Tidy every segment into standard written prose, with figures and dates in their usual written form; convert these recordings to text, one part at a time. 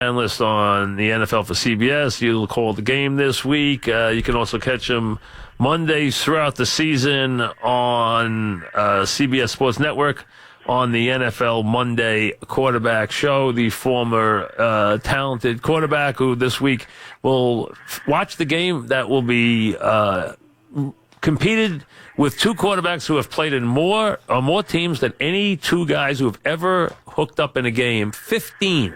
analyst on the NFL for CBS. You'll call the game this week. You can also catch him Mondays throughout the season on CBS Sports Network on the NFL Monday Quarterback Show. The former talented quarterback who this week will watch the game that will be competed with two quarterbacks who have played in more teams than any two guys who have ever hooked up in a game. 15.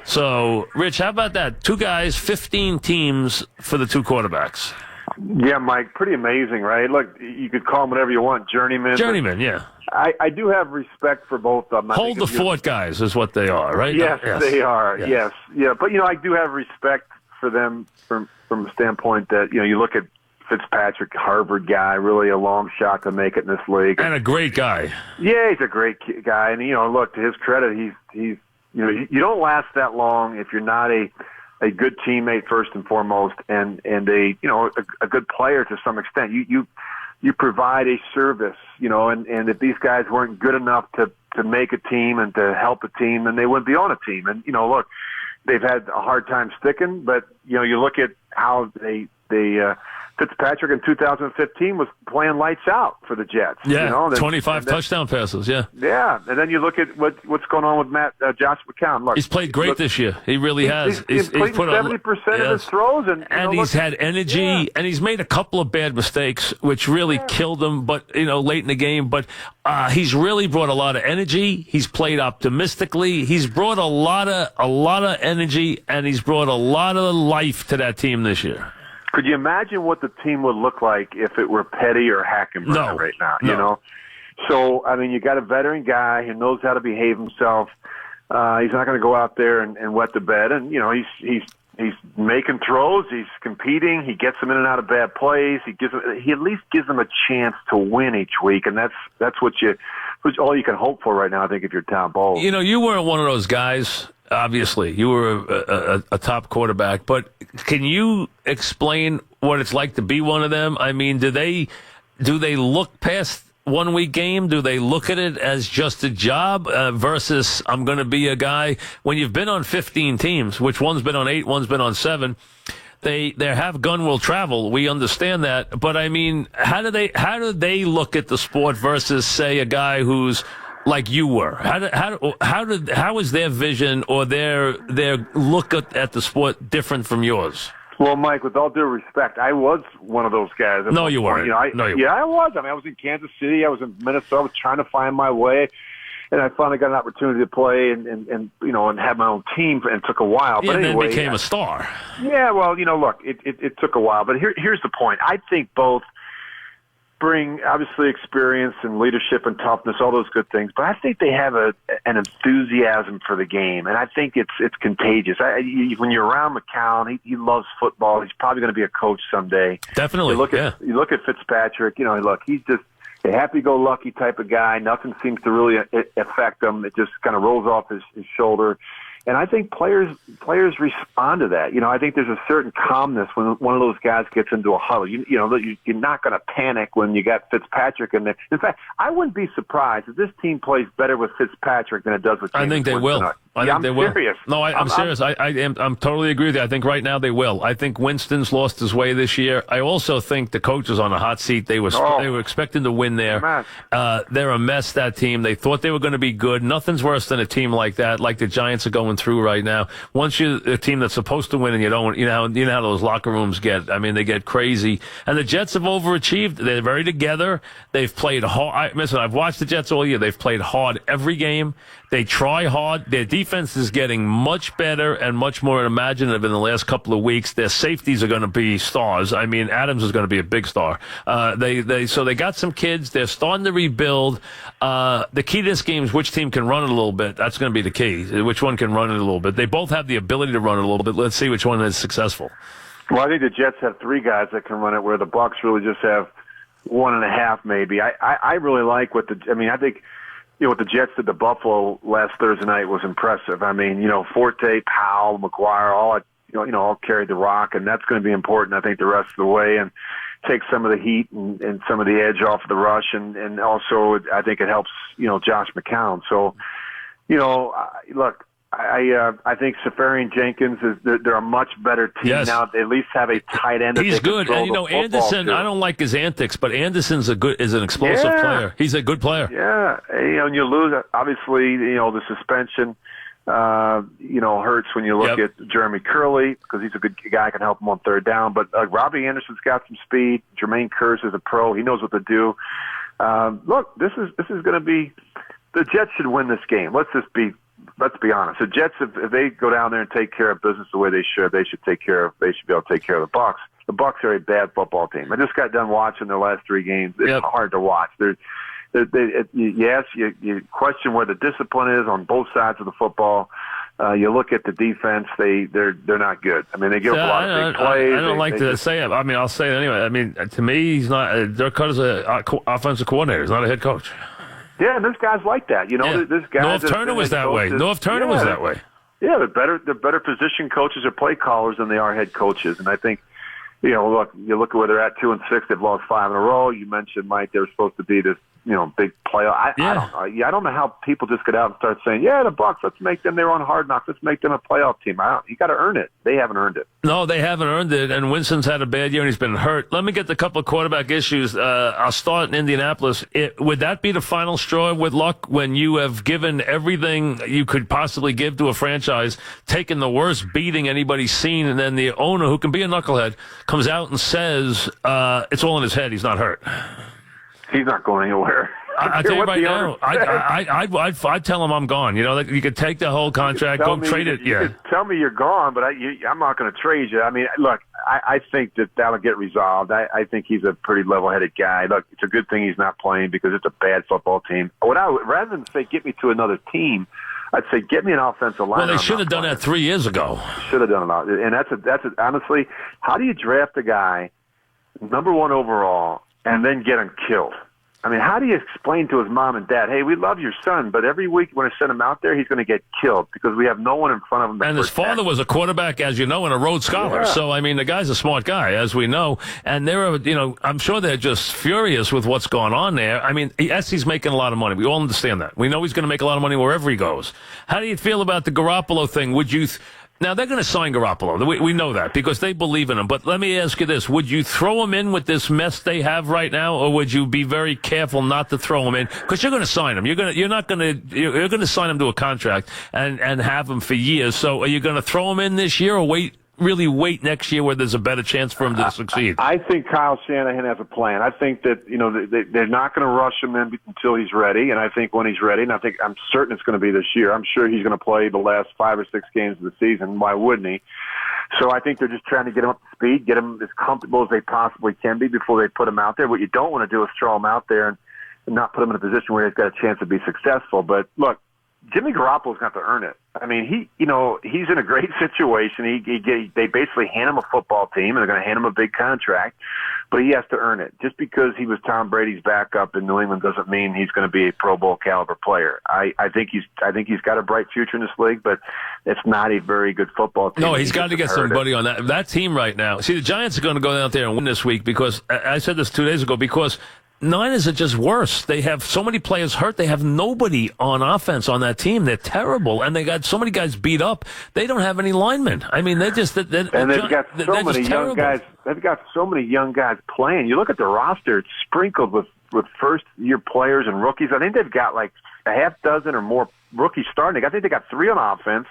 So, Rich, how about that? Two guys, 15 teams for the two quarterbacks. Yeah, Mike, pretty amazing, right? Look, you could call them whatever you want, journeyman. Journeyman, yeah. I do have respect for both of them. Hold the fort guys is what they are, right? Yes, they are, yes. Yeah, but, I do have respect for them from a standpoint that, you look at Fitzpatrick, Harvard guy, really a long shot to make it in this league. And a great guy. Yeah, he's a great guy. And, look, to his credit, he's you don't last that long if you're not a good teammate first and foremost, and a good player to some extent. You provide a service, and if these guys weren't good enough to make a team and to help a team, then they wouldn't be on a team. And look, they've had a hard time sticking, but you look at how they Fitzpatrick in 2015 was playing lights out for the Jets. Yeah, 25 touchdown passes, yeah. Yeah, and then you look at what's going on with Josh McCown. Look, he's played great this year. He really has. He's put 70% of his throws. And he's had energy, and he's made a couple of bad mistakes, which really killed him, but late in the game. But he's really brought a lot of energy. He's played optimistically. He's brought a lot of energy, and he's brought a lot of life to that team this year. Could you imagine what the team would look like if it were Petty or Hackenberg right now? No. So, you got a veteran guy who knows how to behave himself. He's not going to go out there and wet the bed. And, he's making throws. He's competing. He gets them in and out of bad plays. He at least gives them a chance to win each week. And that's all you can hope for right now, I think, if you're Tom Bowles. You weren't one of those guys. Obviously, you were a top quarterback, but can you explain what it's like to be one of them? I mean, do they look past 1 week game? Do they look at it as just a job versus I'm going to be a guy? When you've been on 15 teams, which one's been on 8, one's been on 7, they have gun will travel. We understand that, but I mean, how do they look at the sport versus say a guy who's like you were? How is their vision or their look at the sport different from yours? Well, Mike, with all due respect, I was one of those guys. No, you weren't. I was. I was in Kansas City. I was in Minnesota. I was trying to find my way, and I finally got an opportunity to play and have my own team. And it took a while, but anyway, then became a star. Yeah, well, look, it took a while, but here's the point. I think both bring obviously experience and leadership and toughness, all those good things. But I think they have an enthusiasm for the game, and I think it's contagious. When you're around McCown, he loves football. He's probably going to be a coach someday. Definitely. You look at Fitzpatrick. He's just a happy-go-lucky type of guy. Nothing seems to really affect him. It just kind of rolls off his shoulder. And I think players respond to that. I think there's a certain calmness when one of those guys gets into a huddle. You're not going to panic when you got Fitzpatrick in there. In fact, I wouldn't be surprised if this team plays better with Fitzpatrick than it does with James. I think they will. Tonight. I'm serious. No, I'm serious. I'm totally agree with you. I think right now they will. I think Winston's lost his way this year. I also think the coach is on a hot seat. They were expecting to win there. They're a mess, that team. They thought they were going to be good. Nothing's worse than a team like that, like the Giants are going through right now. Once you're a team that's supposed to win and you don't, you know how those locker rooms get. I mean, they get crazy. And the Jets have overachieved. They're very together. They've played hard. I've watched the Jets all year. They've played hard every game. They try hard. Their defense is getting much better and much more imaginative in the last couple of weeks. Their safeties are going to be stars. I mean, Adams is going to be a big star. So they got some kids. They're starting to rebuild. The key to this game is which team can run it a little bit. That's going to be the key. Which one can run it a little bit. They both have the ability to run it a little bit. Let's see which one is successful. Well, I think the Jets have 3 guys that can run it, where the Bucs really just have 1.5 maybe. I really like I think what the Jets did to Buffalo last Thursday night was impressive. I mean, Forte, Powell, McGuire, all carried the rock, and that's going to be important, I think, the rest of the way, and take some of the heat and some of the edge off of the rush, and also I think it helps, Josh McCown. So, look, I think Safarian Jenkins they're a much better team now. They at least have a tight end. He's good, and Anderson. Too. I don't like his antics, but Anderson's is an explosive player. He's a good player. Yeah, and you lose obviously. The suspension. Hurts when you look at Jeremy Curley because he's a good guy, can help him on third down. But Robbie Anderson's got some speed. Jermaine Kearse is a pro. He knows what to do. Look, this is going to be the Jets should win this game. Let's be honest. The Jets, if they go down there and take care of business the way they should be able to take care of the Bucs. The Bucs are a bad football team. I just got done watching their last 3 games. It's hard to watch. You question where the discipline is on both sides of the football. You look at the defense; they're not good. I mean, they give up a lot of big plays. I don't like to say it. I mean, I'll say it anyway. I mean, to me, he's not. Dirk Cutter's an offensive coordinator. He's not a head coach. Yeah, and this guy's like that. This guy. North Turner was that way. North Turner was that way. Yeah, they're better position coaches or play callers than they are head coaches, and I think. You look at where they're at 2-6. They've lost 5 in a row. You mentioned, Mike, they were supposed to be this, big playoff. I don't know how people just get out and start saying, the Bucs, let's make them. They're on Hard Knocks. Let's make them a playoff team. You got to earn it. They haven't earned it. No, they haven't earned it. And Winston's had a bad year and he's been hurt. Let me get the couple of quarterback issues. I'll start in Indianapolis. Would that be the final straw with Luck when you have given everything you could possibly give to a franchise, taken the worst beating anybody's seen, and then the owner, who can be a knucklehead, comes out and says it's all in his head. He's not hurt. He's not going anywhere. I tell you right now, I'd tell him I'm gone. You could take the whole contract, go trade it. You tell me you're gone, but I'm not going to trade you. I mean, look, I think that'll get resolved. I think he's a pretty level-headed guy. Look, it's a good thing he's not playing because it's a bad football team. Rather than say get me to another team, I'd say get me an offensive line. Well, they should have done that 3 years ago. Should have done it, and that's honestly, how do you draft a guy number 1 overall and then get him killed? I mean, how do you explain to his mom and dad, hey, we love your son, but every week when I send him out there, he's going to get killed because we have no one in front of him. And his father was a quarterback, as you know, and a Rhodes Scholar. Yeah. So, I mean, the guy's a smart guy, as we know. And I'm sure they're just furious with what's going on there. I mean, yes, he's making a lot of money. We all understand that. We know he's going to make a lot of money wherever he goes. How do you feel about the Garoppolo thing? Now, they're going to sign Garoppolo. We know that because they believe in him. But let me ask you this. Would you throw him in with this mess they have right now, or would you be very careful not to throw him in? Because you're going to sign him. You're going to sign him to a contract and have him for years. So are you going to throw him in this year or wait next year where there's a better chance for him to succeed? I think Kyle Shanahan has a plan. I think that, they're not going to rush him in until he's ready. And I think when he's ready, and I'm certain it's going to be this year, I'm sure he's going to play the last 5 or 6 games of the season. Why wouldn't he? So I think they're just trying to get him up to speed, get him as comfortable as they possibly can be before they put him out there. What you don't want to do is throw him out there and not put him in a position where he's got a chance to be successful. But look, Jimmy Garoppolo's got to earn it. I mean, he's in a great situation. They basically hand him a football team, and they're going to hand him a big contract, but he has to earn it. Just because he was Tom Brady's backup in New England doesn't mean he's going to be a Pro Bowl caliber player. I think he's got a bright future in this league, but it's not a very good football team. No, he's got to get somebody on that team right now. See, the Giants are going to go out there and win this week because I said this 2 days ago because Niners are just worse. They have so many players hurt. They have nobody on offense on that team. They're terrible, and they got so many guys beat up. They don't have any linemen. I mean, they've got so many young guys. They've got so many young guys playing. You look at the roster; it's sprinkled with first-year players and rookies. I think they've got like a half dozen or more rookies starting. I think they got 3 on offense.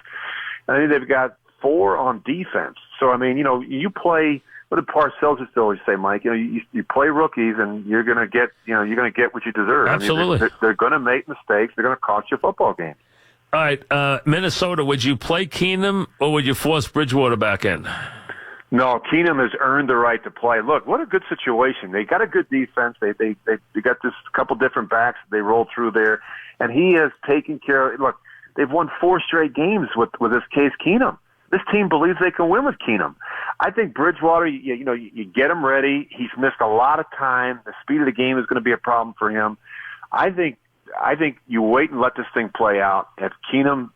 I think they've got 4 on defense. So I mean, you play. What did Parcells used to always say, Mike? You play rookies, and you're going to get what you deserve. Absolutely, I mean, they're going to make mistakes. They're going to cost you a football game. All right, Minnesota. Would you play Keenum or would you force Bridgewater back in? No, Keenum has earned the right to play. Look, what a good situation. They got a good defense. They got this couple different backs they rolled through there, and he has taken care of. Look, they've won 4 straight games with this Case Keenum. This team believes they can win with Keenum. I think Bridgewater, you get him ready. He's missed a lot of time. The speed of the game is going to be a problem for him. I think you wait and let this thing play out. If Keenum,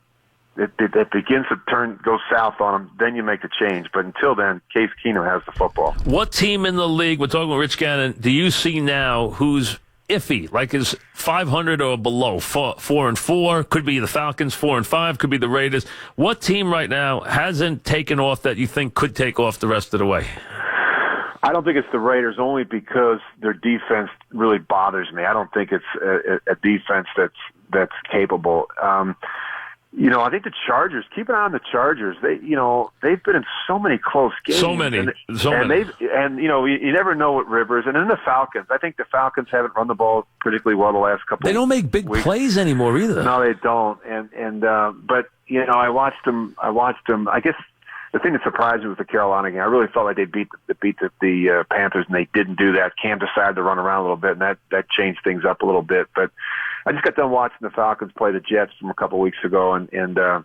it begins to go south on him, then you make the change. But until then, Case Keenum has the football. What team in the league, we're talking about Rich Gannon, do you see now who's iffy, like is 500 or below, 4-4, could be the Falcons, 4-5, could be the Raiders. What team right now hasn't taken off that you think could take off the rest of the way? I don't think it's the Raiders, only because their defense really bothers me. I don't think it's a defense that's capable. I think the Chargers. Keep an eye on the Chargers. They've been in so many close games. So many. You never know what Rivers. And then the Falcons. I think the Falcons haven't run the ball particularly well the last couple. They don't make big plays anymore either. No, they don't. But I watched them. I guess the thing that surprised me was the Carolina game. I really felt like they beat the Panthers, and they didn't do that. Cam decided to run around a little bit, and that changed things up a little bit. But I just got done watching the Falcons play the Jets from a couple weeks ago, and the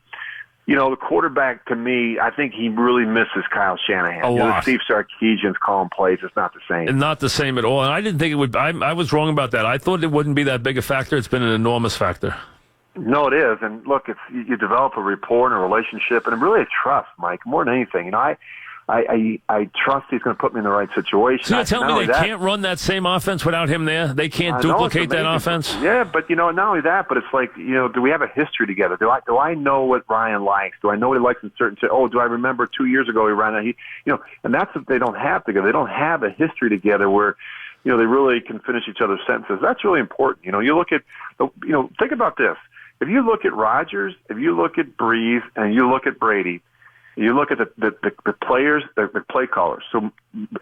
quarterback, to me, I think he really misses Kyle Shanahan. A lot. Steve Sarkisian's calling plays. It's not the same. And not the same at all. And I didn't think it would. I was wrong about that. I thought it wouldn't be that big a factor. It's been an enormous factor. No, it is. And look, you develop a rapport and a relationship, and really a trust, Mike, more than anything. I trust he's going to put me in the right situation. So you're telling me they can't run that same offense without him there? They can't duplicate that offense? Yeah, but not only that, but it's like, do we have a history together? Do I know what Ryan likes? Do I know what he likes in certain? Do I remember 2 years ago he ran and that's what they don't have together. They don't have a history together where they really can finish each other's sentences. That's really important. You look at think about this. If you look at Rodgers, if you look at Breeze, and you look at Brady, you look at the players, the play callers. So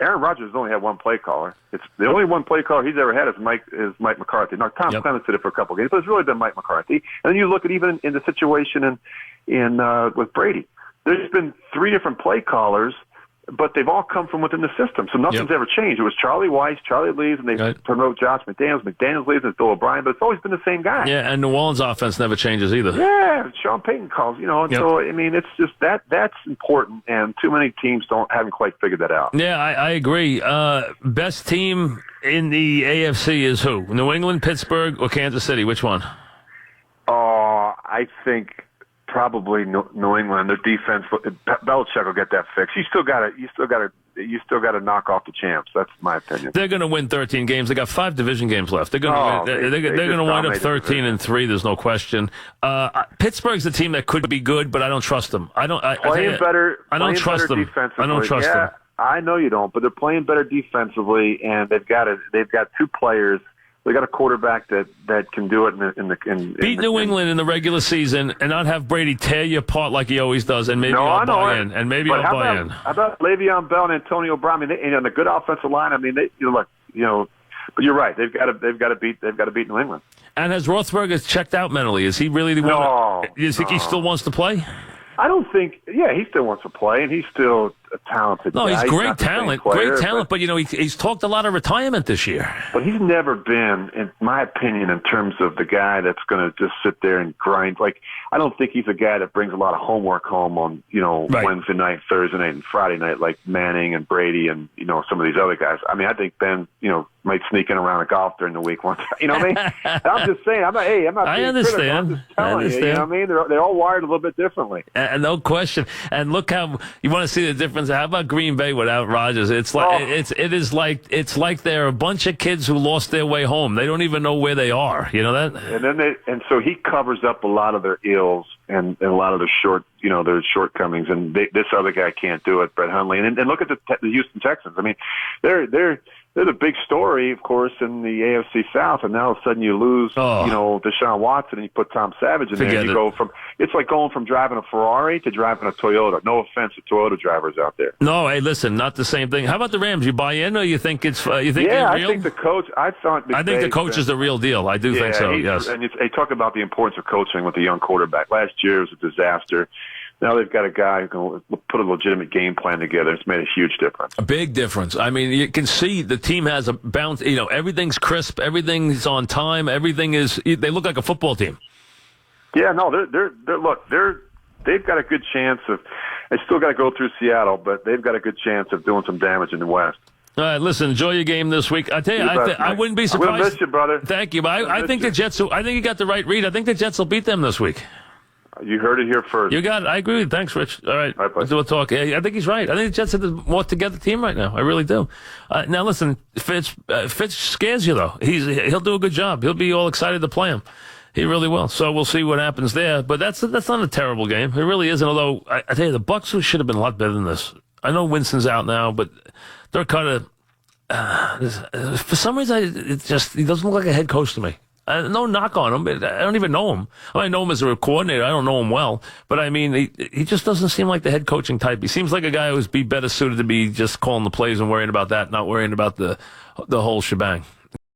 Aaron Rodgers only had one play caller. It's the only one play caller he's ever had is Mike McCarthy. Now Tom Clements did it for a couple of games, but it's really been Mike McCarthy. And then you look at even in the situation with Brady, there's been 3 different play callers, but they've all come from within the system. So nothing's ever changed. It was Charlie Weiss, Charlie leaves, and they promote Josh McDaniels. McDaniels leaves, and it's Bill O'Brien, but it's always been the same guy. Yeah, and New Orleans' offense never changes either. Yeah, Sean Payton calls, So, it's just that's important, and too many teams haven't quite figured that out. Yeah, I agree. Best team in the AFC is who? New England, Pittsburgh, or Kansas City? Which one? I think probably New England. Their defense, Belichick will get that fixed. You still got to knock off the champs. That's my opinion. They're going to win 13 games. They got 5 division games left. They're going to wind up 13-3. There's no question. Pittsburgh's the team that could be good, but I don't trust them. I don't trust them. I don't trust them. I know you don't, but they're playing better defensively, and they've got 2 players. They got a quarterback that can do it beat New England in the regular season and not have Brady tear you apart like he always does, and maybe I'll buy in. And maybe I'll buy in. How about Le'Veon Bell and Antonio Brown? I mean, the good offensive line. I mean, but you're right. They've got to beat New England. And has Roethlisberger checked out mentally? Is he really the one? No. You think he still wants to play? I don't think. Yeah, he still wants to play, and he's still a talented guy. No, he's great talent, but he's talked a lot of retirement this year. But he's never been, in my opinion, in terms of the guy that's going to just sit there and grind. Like, I don't think he's a guy that brings a lot of homework home on Wednesday night, Thursday night, and Friday night, like Manning and Brady and some of these other guys. I mean, I think Ben might sneak in around a golf during the week once. You know what I mean? I'm just saying. I'm not being critical. I'm just telling you. You know what I mean? They're all wired a little bit differently. And no question. And look how you want to see the difference. How about Green Bay without Rodgers? It's like it's like they're a bunch of kids who lost their way home. They don't even know where they are. You know that? And so he covers up a lot of their ills and a lot of their their shortcomings. And this other guy can't do it, Brett Hundley. And look at the Houston Texans. I mean, they're the big story, of course, in the AFC South, and now all of a sudden you lose, Deshaun Watson, and you put Tom Savage in there. And it's like going from driving a Ferrari to driving a Toyota. No offense to Toyota drivers out there. No, hey, listen, not the same thing. How about the Rams? You buy in, or you think it's you think Yeah, real? I think the coach. I think the coach is the real deal. I do think so. Yes. And they talk about the importance of coaching with a young quarterback. Last year was a disaster. Now they've got a guy who can put a legitimate game plan together. It's made a huge difference. A big difference. I mean, you can see the team has a bounce. Everything's crisp. Everything's on time. Everything is. They look like a football team. Yeah, no, they've got a good chance of. They still got to go through Seattle, but they've got a good chance of doing some damage in the West. All right, listen, enjoy your game this week. I tell you, I wouldn't be surprised. We'll miss you, brother. Thank you, but I think the Jets. I think you got the right read. I think the Jets will beat them this week. You heard it here first. You got it. I agree with you. Thanks, Rich. All right. We'll talk. I think he's right. I think the Jets have the more together team right now. I really do. Now, listen, Fitz scares you, though. He'll do a good job. He'll be all excited to play him. He really will. So we'll see what happens there. But that's not a terrible game. It really isn't. Although, I tell you, the Bucs should have been a lot better than this. I know Winston's out now, but they're kind of for some reason, he doesn't look like a head coach to me. No knock on him. I don't even know him. I know him as a coordinator. I don't know him well. But, I mean, he just doesn't seem like the head coaching type. He seems like a guy who's be better suited to be just calling the plays and worrying about that, not worrying about the whole shebang.